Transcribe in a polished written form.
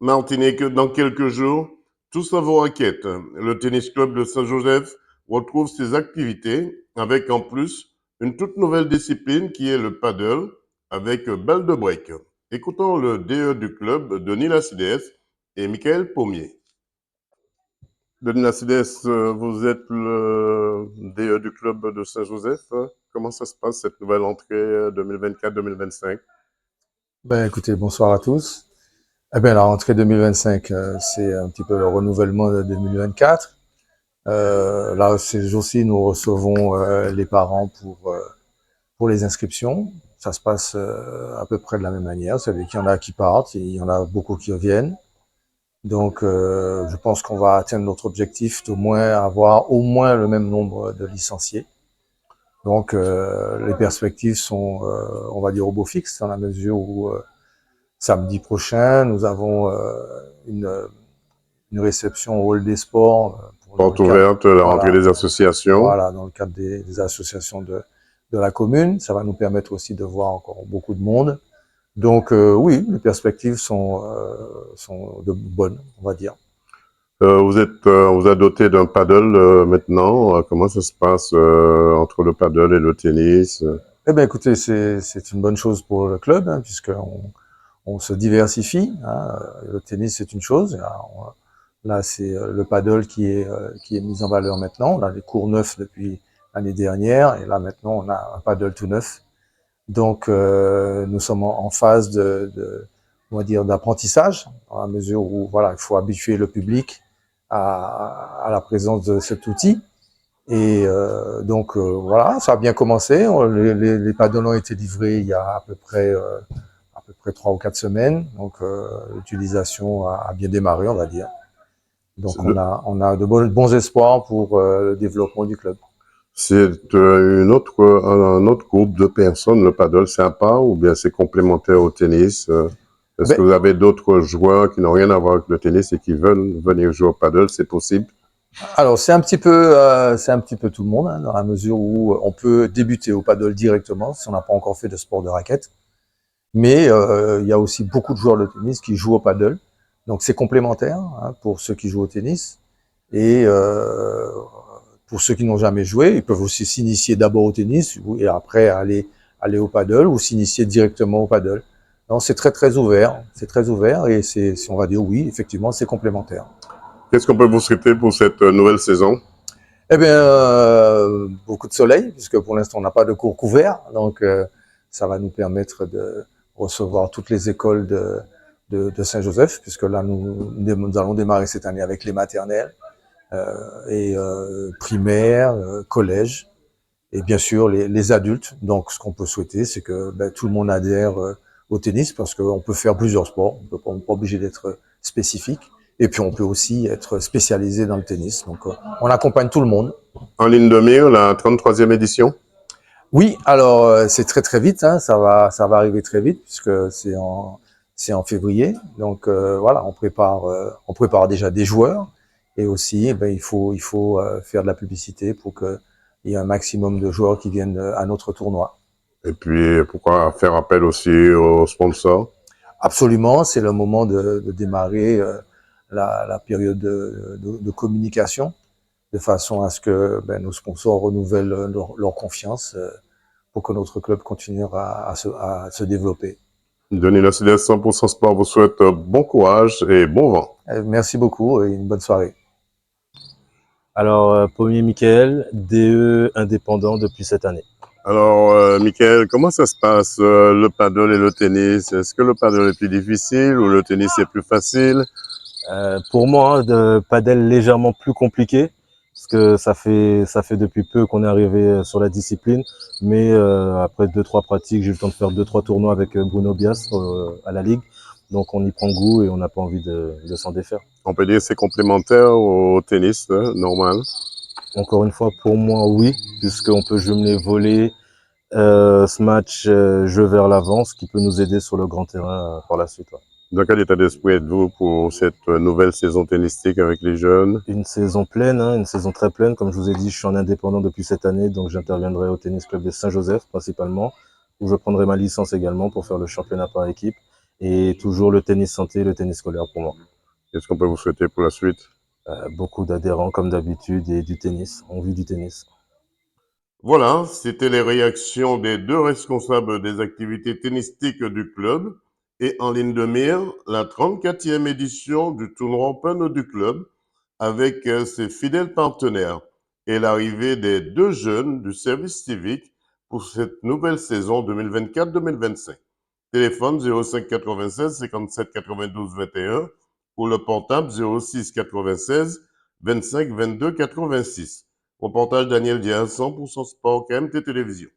Martinique, dans quelques jours, tous à vos requêtes. Le tennis club de Saint-Joseph retrouve ses activités avec en plus une toute nouvelle discipline qui est le paddle avec balle de break. Écoutons le DE du club, Denis Lacides et Michael Pommier. Denis Lacides, vous êtes le DE du club de Saint-Joseph. Comment ça se passe cette nouvelle entrée 2024-2025? Écoutez, bonsoir à tous. La rentrée 2025, c'est un petit peu le renouvellement de 2024. Là, ces jours-ci, nous recevons les parents pour les inscriptions. Ça se passe à peu près de la même manière. C'est-à-dire qu'il y en a qui partent, et il y en a beaucoup qui reviennent. Donc, je pense qu'on va atteindre notre objectif d'au moins avoir au moins le même nombre de licenciés. Donc, les perspectives sont, on va dire, au beau fixe, dans la mesure où samedi prochain, nous avons une réception au Hall des Sports. Porte ouverte, la rentrée des associations. Voilà, dans le cadre des associations de la commune. Ça va nous permettre aussi de voir encore beaucoup de monde. Donc oui, les perspectives sont de bonnes, on va dire. Vous êtes doté d'un paddle maintenant. Comment ça se passe entre le paddle et le tennis? Écoutez, c'est une bonne chose pour le club, hein, puisqu'on se diversifie. Hein. Le tennis, c'est une chose. Là, c'est le paddle qui est mis en valeur maintenant. On a des cours neufs depuis l'année dernière, et là maintenant, on a un paddle tout neuf. Donc, nous sommes en phase on va dire, d'apprentissage, dans la mesure où, voilà, il faut habituer le public à la présence de cet outil. Et donc, voilà, ça a bien commencé. Les paddles ont été livrés il y a à peu près 3 ou 4 semaines. Donc, l'utilisation a bien démarré, on va dire. Donc, on a de bons espoirs pour le développement du club. C'est un autre groupe de personnes, le paddle, c'est à part ou bien c'est complémentaire au tennis? Est-ce que vous avez d'autres joueurs qui n'ont rien à voir avec le tennis et qui veulent venir jouer au paddle? C'est possible? Alors, c'est un petit peu tout le monde, hein, dans la mesure où on peut débuter au paddle directement si on n'a pas encore fait de sport de raquette. Mais il y a aussi beaucoup de joueurs de tennis qui jouent au paddle. Donc, c'est complémentaire, hein, pour ceux qui jouent au tennis. Et pour ceux qui n'ont jamais joué, ils peuvent aussi s'initier d'abord au tennis et après aller au paddle ou s'initier directement au paddle. Donc, c'est très ouvert. C'est très ouvert et on va dire oui, effectivement, c'est complémentaire. Qu'est-ce qu'on peut vous souhaiter pour cette nouvelle saison? Beaucoup de soleil, puisque pour l'instant, on n'a pas de cours couverts. Donc, ça va nous permettre de recevoir toutes les écoles de Saint-Joseph, puisque là, nous allons démarrer cette année avec les maternelles et primaires, collèges, et bien sûr les adultes. Donc, ce qu'on peut souhaiter, c'est que tout le monde adhère au tennis, parce qu'on peut faire plusieurs sports. On n'est pas obligé d'être spécifique. Et puis, on peut aussi être spécialisé dans le tennis. Donc, on accompagne tout le monde. En ligne de mire, la 33e édition? Oui, alors c'est très vite, hein, ça va arriver très vite puisque c'est en février. Donc voilà, on prépare déjà des joueurs et aussi il faut faire de la publicité pour qu'il y ait un maximum de joueurs qui viennent à notre tournoi. Et puis pourquoi faire appel aussi aux sponsors? Absolument, c'est le moment de démarrer la période de communication, de façon à ce que nos sponsors renouvellent leur confiance pour que notre club continue à se développer. Denis Lacides, 100% Sport vous souhaite bon courage et bon vent. Merci beaucoup et une bonne soirée. Alors, Pommier Michael, DE indépendant depuis cette année. Alors, Michael, comment ça se passe, le paddle et le tennis? Est-ce que le paddle est plus difficile ou le tennis est plus facile? Pour moi, de paddle légèrement plus compliqué, parce que ça fait depuis peu qu'on est arrivé sur la discipline, mais après 2-3 pratiques, j'ai eu le temps de faire 2-3 tournois avec Bruno Bias à la Ligue, donc on y prend goût et on n'a pas envie de s'en défaire. On peut dire que c'est complémentaire au tennis normal? Encore une fois, pour moi, oui, puisqu'on peut jumeler volley, match jeu vers l'avant, ce qui peut nous aider sur le grand terrain par la suite. Ouais. Dans quel état d'esprit êtes-vous pour cette nouvelle saison tennistique avec les jeunes? Une saison pleine, hein, une saison très pleine. Comme je vous ai dit, je suis en indépendant depuis cette année, donc j'interviendrai au tennis club de Saint-Joseph principalement, où je prendrai ma licence également pour faire le championnat par équipe. et toujours le tennis santé, le tennis scolaire pour moi. Qu'est-ce qu'on peut vous souhaiter pour la suite? Beaucoup d'adhérents comme d'habitude et du tennis, on vit du tennis. Voilà, c'était les réactions des deux responsables des activités tennistiques du club. Et en ligne de mire, la 34e édition du tournoi Open du club avec ses fidèles partenaires et l'arrivée des deux jeunes du service civique pour cette nouvelle saison 2024-2025. Téléphone 05 96 57 92 21 ou le portable 06 96 25 22 86. Reportage Daniel Diaz, 100% sport KMT Télévision.